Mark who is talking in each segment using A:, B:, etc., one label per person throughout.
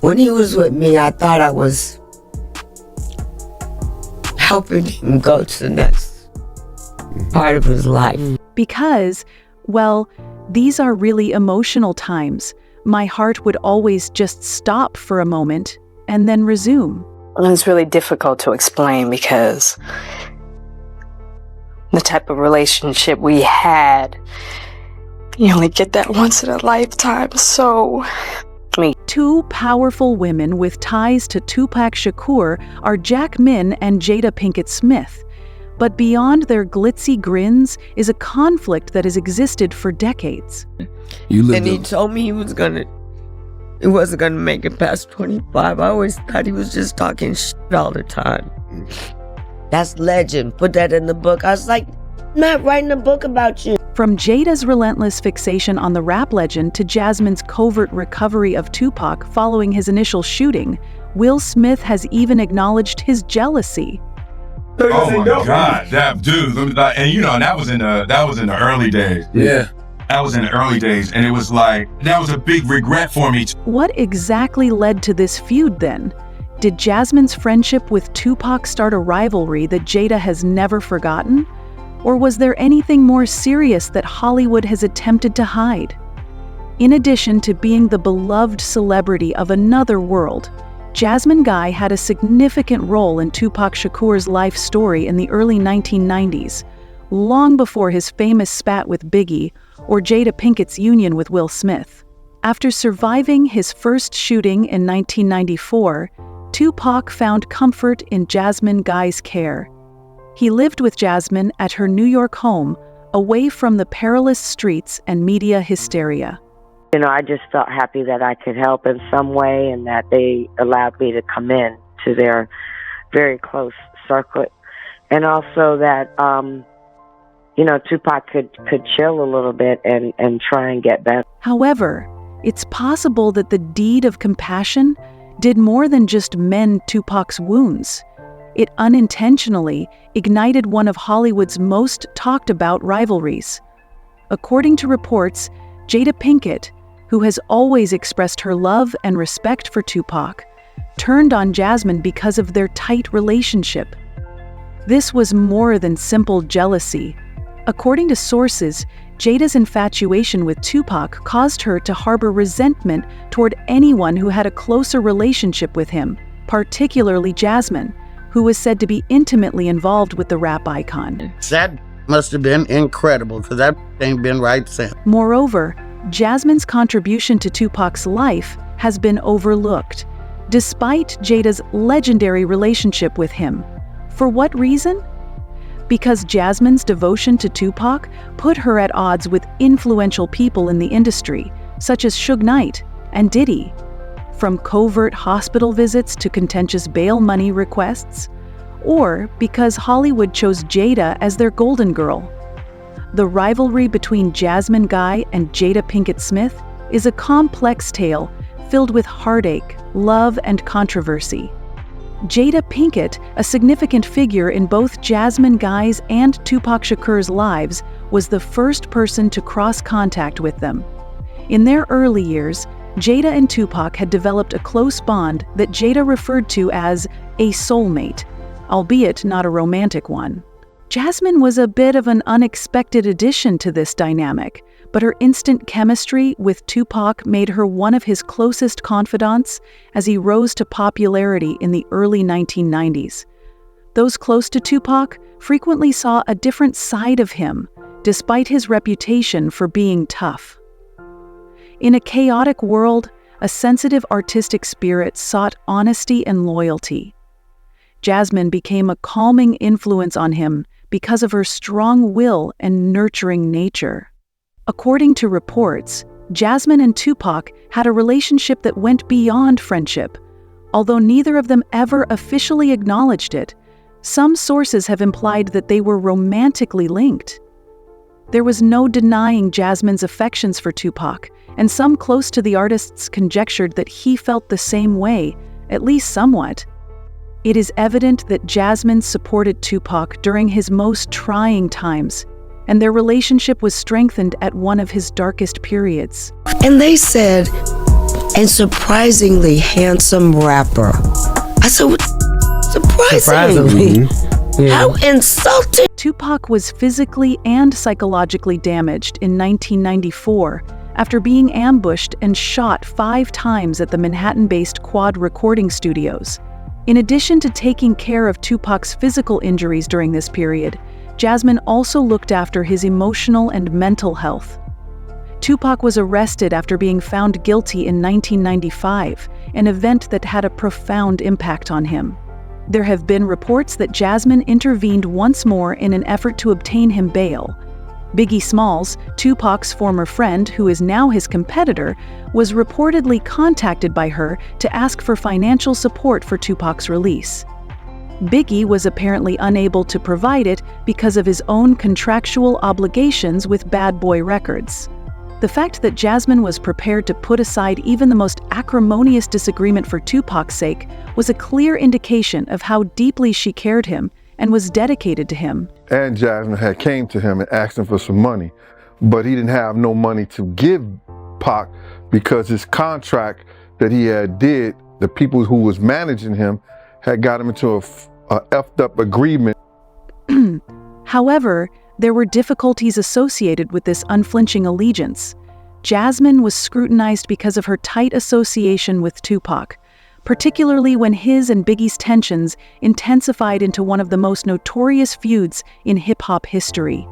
A: When he was with me, I thought I was helping him go to the next part of his life.
B: Because, well, these are really emotional times. My heart would always just stop for a moment and then resume.
C: And it's really difficult to explain because the type of relationship we had, you only get that once in a lifetime. So,
B: two powerful women with ties to Tupac Shakur are Jasmine and Jada Pinkett Smith. But beyond their glitzy grins is a conflict that has existed for decades.
A: And he told me he wasn't gonna make it past 25. I always thought he was just talking shit all the time. That's legend. Put that in the book. I was like, I'm not writing a book about you.
B: From Jada's relentless fixation on the rap legend to Jasmine's covert recovery of Tupac following his initial shooting, Will Smith has even acknowledged his jealousy.
D: Oh my God, that dude! And that was in the early days.
E: Yeah,
D: that was in the early days, and it was like that was a big regret for me.
B: What exactly led to this feud then? Did Jasmine's friendship with Tupac start a rivalry that Jada has never forgotten? Or was there anything more serious that Hollywood has attempted to hide? In addition to being the beloved celebrity of another world, Jasmine Guy had a significant role in Tupac Shakur's life story in the early 1990s, long before his famous spat with Biggie or Jada Pinkett's union with Will Smith. After surviving his first shooting in 1994, Tupac found comfort in Jasmine Guy's care. He lived with Jasmine at her New York home, away from the perilous streets and media hysteria.
F: I just felt happy that I could help in some way and that they allowed me to come in to their very close circuit. And also that, Tupac could chill a little bit and try and get better.
B: However, it's possible that the deed of compassion did more than just mend Tupac's wounds. It unintentionally ignited one of Hollywood's most talked about rivalries. According to reports, Jada Pinkett, who has always expressed her love and respect for Tupac, turned on Jasmine because of their tight relationship. This was more than simple jealousy. According to sources, Jada's infatuation with Tupac caused her to harbor resentment toward anyone who had a closer relationship with him, particularly Jasmine, who was said to be intimately involved with the rap icon.
E: That must have been incredible, because that ain't been right since.
B: Moreover, Jasmine's contribution to Tupac's life has been overlooked, despite Jada's legendary relationship with him. For what reason? Because Jasmine's devotion to Tupac put her at odds with influential people in the industry, such as Suge Knight and Diddy. From covert hospital visits to contentious bail money requests, or because Hollywood chose Jada as their golden girl. The rivalry between Jasmine Guy and Jada Pinkett Smith is a complex tale filled with heartache, love, and controversy. Jada Pinkett, a significant figure in both Jasmine Guy's and Tupac Shakur's lives, was the first person to cross contact with them. In their early years, Jada and Tupac had developed a close bond that Jada referred to as a soulmate, albeit not a romantic one. Jasmine was a bit of an unexpected addition to this dynamic, but her instant chemistry with Tupac made her one of his closest confidants as he rose to popularity in the early 1990s. Those close to Tupac frequently saw a different side of him, despite his reputation for being tough. In a chaotic world, a sensitive artistic spirit sought honesty and loyalty. Jasmine became a calming influence on him because of her strong will and nurturing nature. According to reports, Jasmine and Tupac had a relationship that went beyond friendship. Although neither of them ever officially acknowledged it, some sources have implied that they were romantically linked. There was no denying Jasmine's affections for Tupac, and some close to the artists conjectured that he felt the same way, at least somewhat. It is evident that Jasmine supported Tupac during his most trying times, and their relationship was strengthened at one of his darkest periods.
A: And they said, and surprisingly handsome rapper. I said, "What? Surprisingly?
E: Yeah.
A: How insulting."
B: Tupac was physically and psychologically damaged in 1994 after being ambushed and shot 5 times at the Manhattan-based Quad recording studios. In addition to taking care of Tupac's physical injuries during this period, Jasmine also looked after his emotional and mental health. Tupac was arrested after being found guilty in 1995, an event that had a profound impact on him. There have been reports that Jasmine intervened once more in an effort to obtain him bail. Biggie Smalls, Tupac's former friend who is now his competitor, was reportedly contacted by her to ask for financial support for Tupac's release. Biggie was apparently unable to provide it because of his own contractual obligations with Bad Boy Records. The fact that Jasmine was prepared to put aside even the most acrimonious disagreement for Tupac's sake was a clear indication of how deeply she cared him and was dedicated to him.
G: And Jasmine had came to him and asked him for some money, but he didn't have no money to give Pac because his contract that he had did, the people who was managing him had got him into a effed up agreement.
B: However, there were difficulties associated with this unflinching allegiance. Jasmine was scrutinized because of her tight association with Tupac, particularly when his and Biggie's tensions intensified into one of the most notorious feuds in hip-hop history.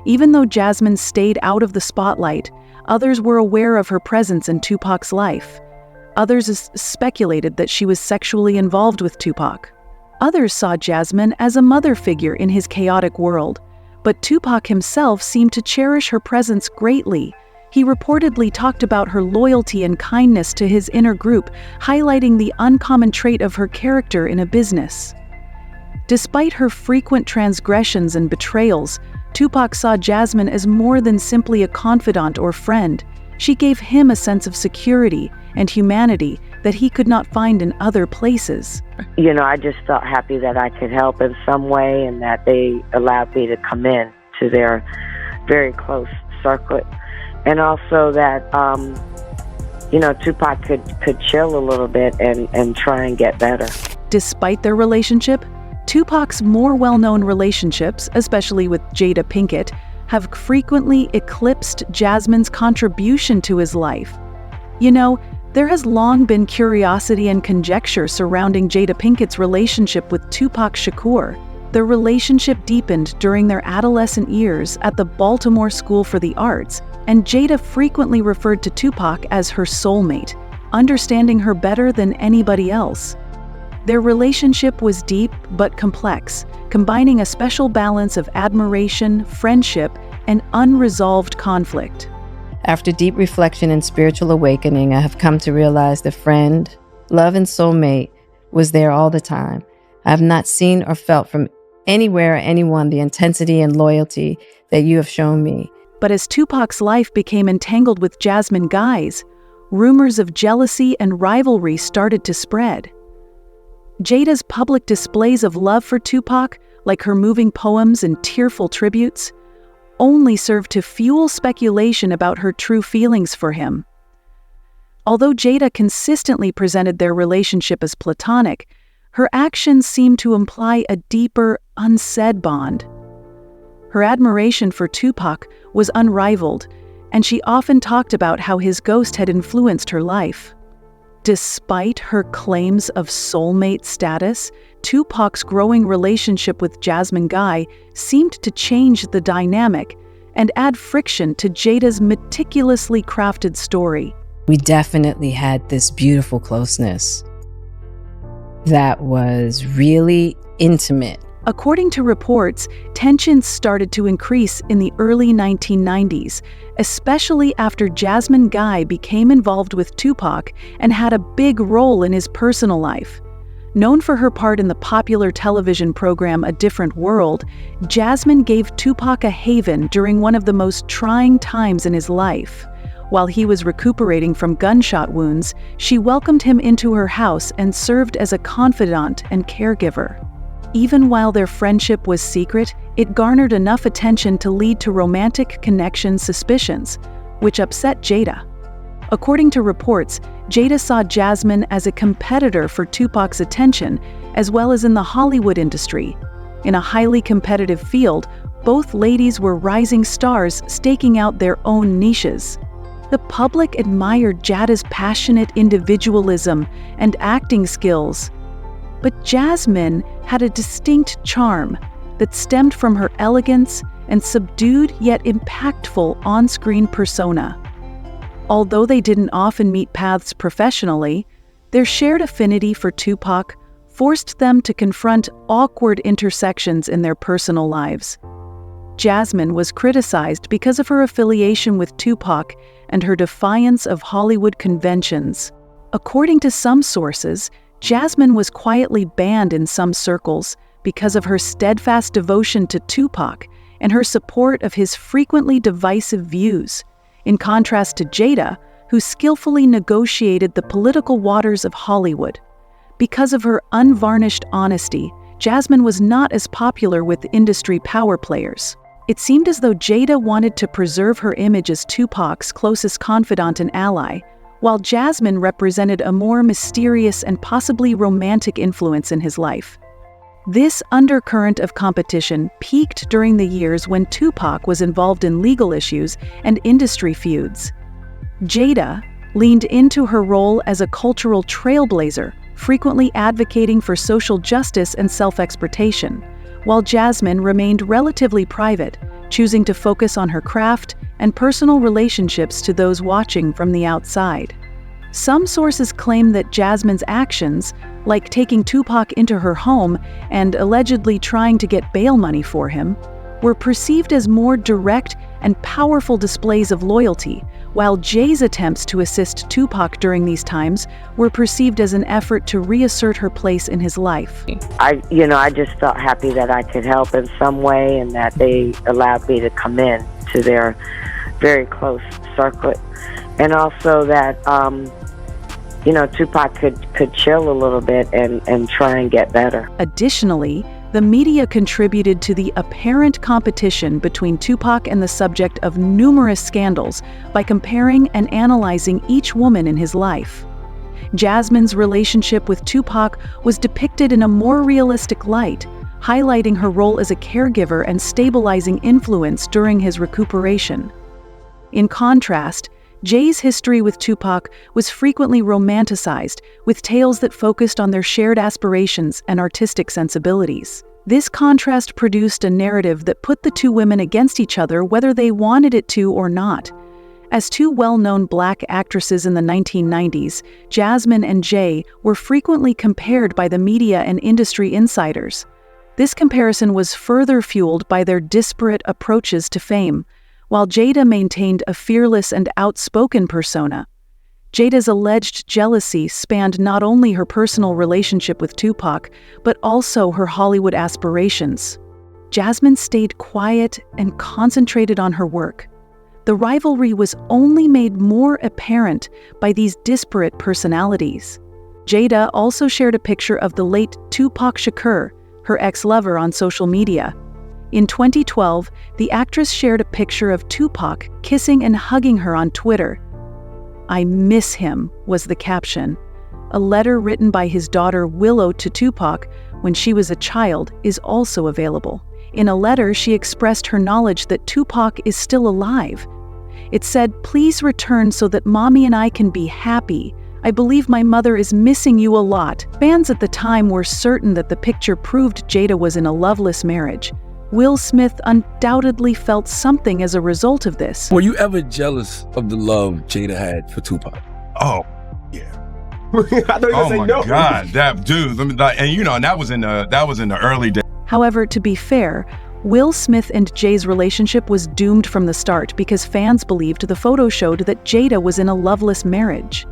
B: Even though Jasmine stayed out of the spotlight, others were aware of her presence in Tupac's life. Others speculated that she was sexually involved with Tupac. Others saw Jasmine as a mother figure in his chaotic world, but Tupac himself seemed to cherish her presence greatly. He reportedly talked about her loyalty and kindness to his inner group, highlighting the uncommon trait of her character in a business. Despite her frequent transgressions and betrayals, Tupac saw Jasmine as more than simply a confidant or friend. She gave him a sense of security and humanity that he could not find in other places.
F: You know, I just felt happy that I could help in some way and that they allowed me to come in to their very close circuit. And also that, Tupac could chill a little bit and try and get better.
B: Despite their relationship, Tupac's more well-known relationships, especially with Jada Pinkett, have frequently eclipsed Jasmine's contribution to his life. You know, there has long been curiosity and conjecture surrounding Jada Pinkett's relationship with Tupac Shakur. Their relationship deepened during their adolescent years at the Baltimore School for the Arts, and Jada frequently referred to Tupac as her soulmate, understanding her better than anybody else. Their relationship was deep but complex, combining a special balance of admiration, friendship, and unresolved conflict.
H: After deep reflection and spiritual awakening, I have come to realize that friend, love, and soulmate was there all the time. I have not seen or felt from anywhere or anyone the intensity and loyalty that you have shown me.
B: But as Tupac's life became entangled with Jasmine Guy's, rumors of jealousy and rivalry started to spread. Jada's public displays of love for Tupac, like her moving poems and tearful tributes, only served to fuel speculation about her true feelings for him. Although Jada consistently presented their relationship as platonic, her actions seemed to imply a deeper, unsaid bond. Her admiration for Tupac was unrivaled, and she often talked about how his ghost had influenced her life. Despite her claims of soulmate status, Tupac's growing relationship with Jasmine Guy seemed to change the dynamic and add friction to Jada's meticulously crafted story.
H: We definitely had this beautiful closeness that was really intimate.
B: According to reports, tensions started to increase in the early 1990s, especially after Jasmine Guy became involved with Tupac and had a big role in his personal life. Known for her part in the popular television program A Different World, Jasmine gave Tupac a haven during one of the most trying times in his life. While he was recuperating from gunshot wounds, she welcomed him into her house and served as a confidant and caregiver. Even while their friendship was secret, it garnered enough attention to lead to romantic connection suspicions, which upset Jada. According to reports, Jada saw Jasmine as a competitor for Tupac's attention, as well as in the Hollywood industry. In a highly competitive field, both ladies were rising stars staking out their own niches. The public admired Jada's passionate individualism and acting skills. But Jasmine had a distinct charm that stemmed from her elegance and subdued yet impactful on-screen persona. Although they didn't often meet paths professionally, their shared affinity for Tupac forced them to confront awkward intersections in their personal lives. Jasmine was criticized because of her affiliation with Tupac and her defiance of Hollywood conventions. According to some sources, Jasmine was quietly banned in some circles because of her steadfast devotion to Tupac and her support of his frequently divisive views, in contrast to Jada, who skillfully negotiated the political waters of Hollywood. Because of her unvarnished honesty, Jasmine was not as popular with industry power players. It seemed as though Jada wanted to preserve her image as Tupac's closest confidant and ally, while Jasmine represented a more mysterious and possibly romantic influence in his life. This undercurrent of competition peaked during the years when Tupac was involved in legal issues and industry feuds. Jada leaned into her role as a cultural trailblazer, frequently advocating for social justice and self-expression, while Jasmine remained relatively private, choosing to focus on her craft and personal relationships to those watching from the outside. Some sources claim that Jasmine's actions, like taking Tupac into her home and allegedly trying to get bail money for him, were perceived as more direct and powerful displays of loyalty, while Jay's attempts to assist Tupac during these times were perceived as an effort to reassert her place in his life.
F: I just felt happy that I could help in some way and that they allowed me to come in to their very close circuit. And also that, Tupac could chill a little bit and try and get better.
B: Additionally, the media contributed to the apparent competition between Tupac and the subject of numerous scandals by comparing and analyzing each woman in his life. Jasmine's relationship with Tupac was depicted in a more realistic light, highlighting her role as a caregiver and stabilizing influence during his recuperation. In contrast, Jay's history with Tupac was frequently romanticized, with tales that focused on their shared aspirations and artistic sensibilities. This contrast produced a narrative that put the two women against each other whether they wanted it to or not. As two well-known black actresses in the 1990s, Jasmine and Jay were frequently compared by the media and industry insiders. This comparison was further fueled by their disparate approaches to fame. While Jada maintained a fearless and outspoken persona, Jada's alleged jealousy spanned not only her personal relationship with Tupac, but also her Hollywood aspirations. Jasmine stayed quiet and concentrated on her work. The rivalry was only made more apparent by these disparate personalities. Jada also shared a picture of the late Tupac Shakur, her ex-lover, on social media. In 2012, the actress shared a picture of Tupac kissing and hugging her on Twitter. "I miss him," was the caption. A letter written by his daughter Willow to Tupac when she was a child is also available. In a letter, she expressed her knowledge that Tupac is still alive. It said, "Please return so that Mommy and I can be happy. I believe my mother is missing you a lot." Fans at the time were certain that the picture proved Jada was in a loveless marriage. Will Smith undoubtedly felt something as a result of this.
I: Were you ever jealous of the love Jada had for Tupac?
D: Oh, yeah.
J: I know you're gonna say no.
D: Oh my God, that dude. And that was in the early days.
B: However, to be fair, Will Smith and Jay's relationship was doomed from the start because fans believed the photo showed that Jada was in a loveless marriage.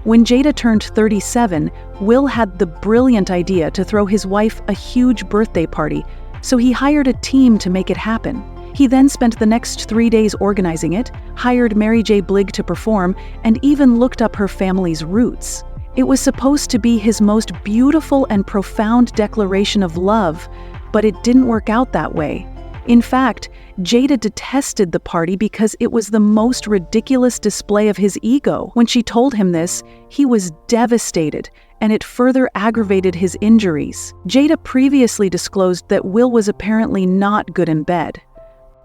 B: When Jada turned 37, Will had the brilliant idea to throw his wife a huge birthday party, so he hired a team to make it happen. He then spent the next 3 days organizing it, hired Mary J. Blige to perform, and even looked up her family's roots. It was supposed to be his most beautiful and profound declaration of love, but it didn't work out that way. In fact, Jada detested the party because it was the most ridiculous display of his ego. When she told him this, he was devastated, and it further aggravated his injuries. Jada previously disclosed that Will was apparently not good in bed.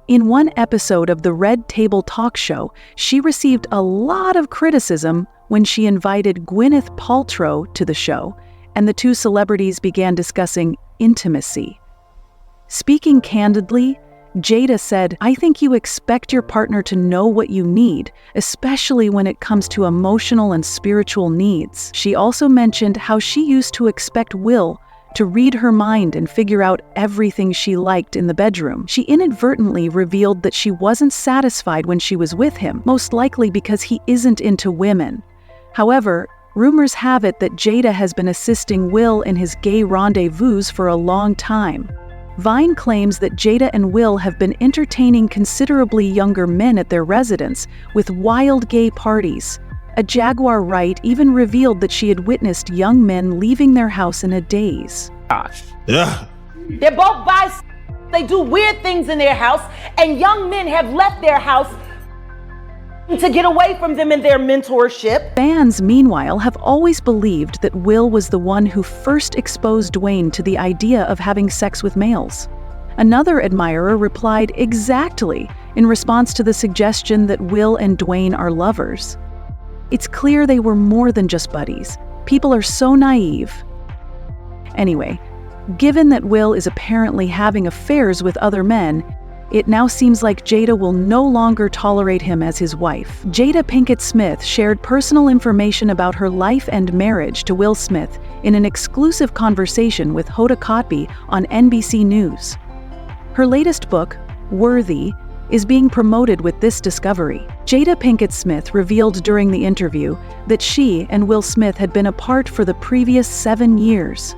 B: In one episode of the Red Table Talk Show, she received a lot of criticism when she invited Gwyneth Paltrow to the show, and the two celebrities began discussing intimacy. Speaking candidly, Jada said, "I think you expect your partner to know what you need, especially when it comes to emotional and spiritual needs." She also mentioned how she used to expect Will to read her mind and figure out everything she liked in the bedroom. She inadvertently revealed that she wasn't satisfied when she was with him, most likely because he isn't into women. However, rumors have it that Jada has been assisting Will in his gay rendezvous for a long time. Vine claims that Jada and Will have been entertaining considerably younger men at their residence with wild gay parties. A Jaguar Wright even revealed that she had witnessed young men leaving their house in a daze.
K: Yeah.
L: They're both bisexual. They do weird things in their house, and young men have left their house to get away from them in their mentorship.
B: Fans, meanwhile, have always believed that Will was the one who first exposed Dwayne to the idea of having sex with males. Another admirer replied exactly in response to the suggestion that Will and Dwayne are lovers. It's clear they were more than just buddies. People are so naive. Anyway, given that Will is apparently having affairs with other men, it now seems like Jada will no longer tolerate him as his wife. Jada Pinkett Smith shared personal information about her life and marriage to Will Smith in an exclusive conversation with Hoda Kotb on NBC News. Her latest book, Worthy, is being promoted with this discovery. Jada Pinkett Smith revealed during the interview that she and Will Smith had been apart for the previous 7 years.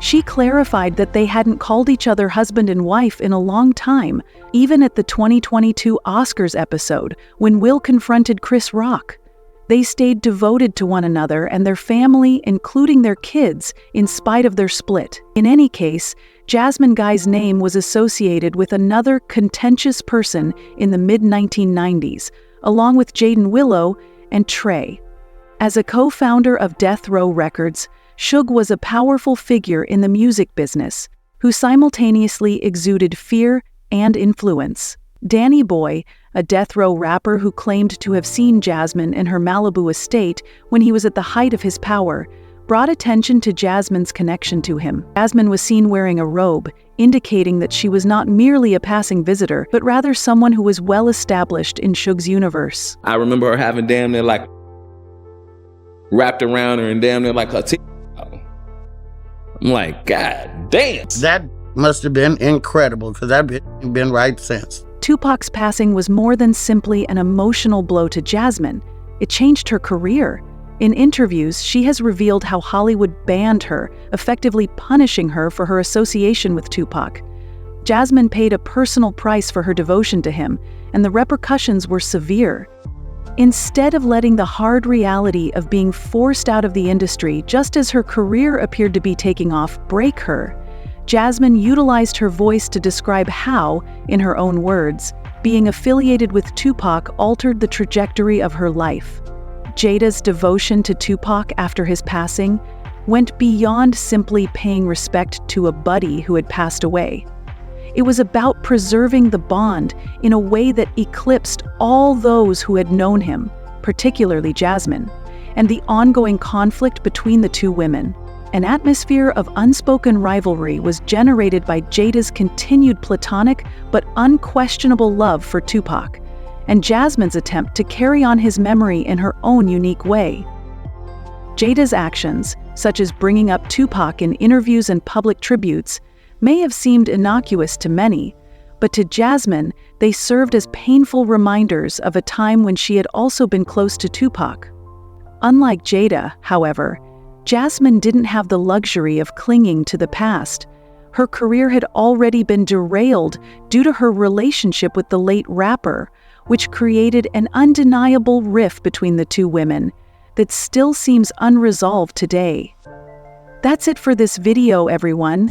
B: She clarified that they hadn't called each other husband and wife in a long time, even at the 2022 Oscars episode when Will confronted Chris Rock. They stayed devoted to one another and their family, including their kids, in spite of their split. In any case, Jasmine Guy's name was associated with another contentious person in the mid-1990s, along with Jaden Willow and Trey. As a co-founder of Death Row Records, Suge was a powerful figure in the music business, who simultaneously exuded fear and influence. Danny Boy, a Death Row rapper who claimed to have seen Jasmine in her Malibu estate when he was at the height of his power, brought attention to Jasmine's connection to him. Jasmine was seen wearing a robe, indicating that she was not merely a passing visitor, but rather someone who was well established in Suge's universe.
I: I remember her having damn near like wrapped around her and damn near like her teeth. I'm like, God damn.
E: That must have been incredible, because I've been right since.
B: Tupac's passing was more than simply an emotional blow to Jasmine. It changed her career. In interviews, she has revealed how Hollywood banned her, effectively punishing her for her association with Tupac. Jasmine paid a personal price for her devotion to him, and the repercussions were severe. Instead of letting the hard reality of being forced out of the industry just as her career appeared to be taking off break her, Jasmine utilized her voice to describe how, in her own words, being affiliated with Tupac altered the trajectory of her life. Jada's devotion to Tupac after his passing went beyond simply paying respect to a buddy who had passed away. It was about preserving the bond in a way that eclipsed all those who had known him, particularly Jasmine, and the ongoing conflict between the two women. An atmosphere of unspoken rivalry was generated by Jada's continued platonic but unquestionable love for Tupac, and Jasmine's attempt to carry on his memory in her own unique way. Jada's actions, such as bringing up Tupac in interviews and public tributes, may have seemed innocuous to many, but to Jasmine, they served as painful reminders of a time when she had also been close to Tupac. Unlike Jada, however, Jasmine didn't have the luxury of clinging to the past. Her career had already been derailed due to her relationship with the late rapper, which created an undeniable rift between the two women that still seems unresolved today. That's it for this video, everyone.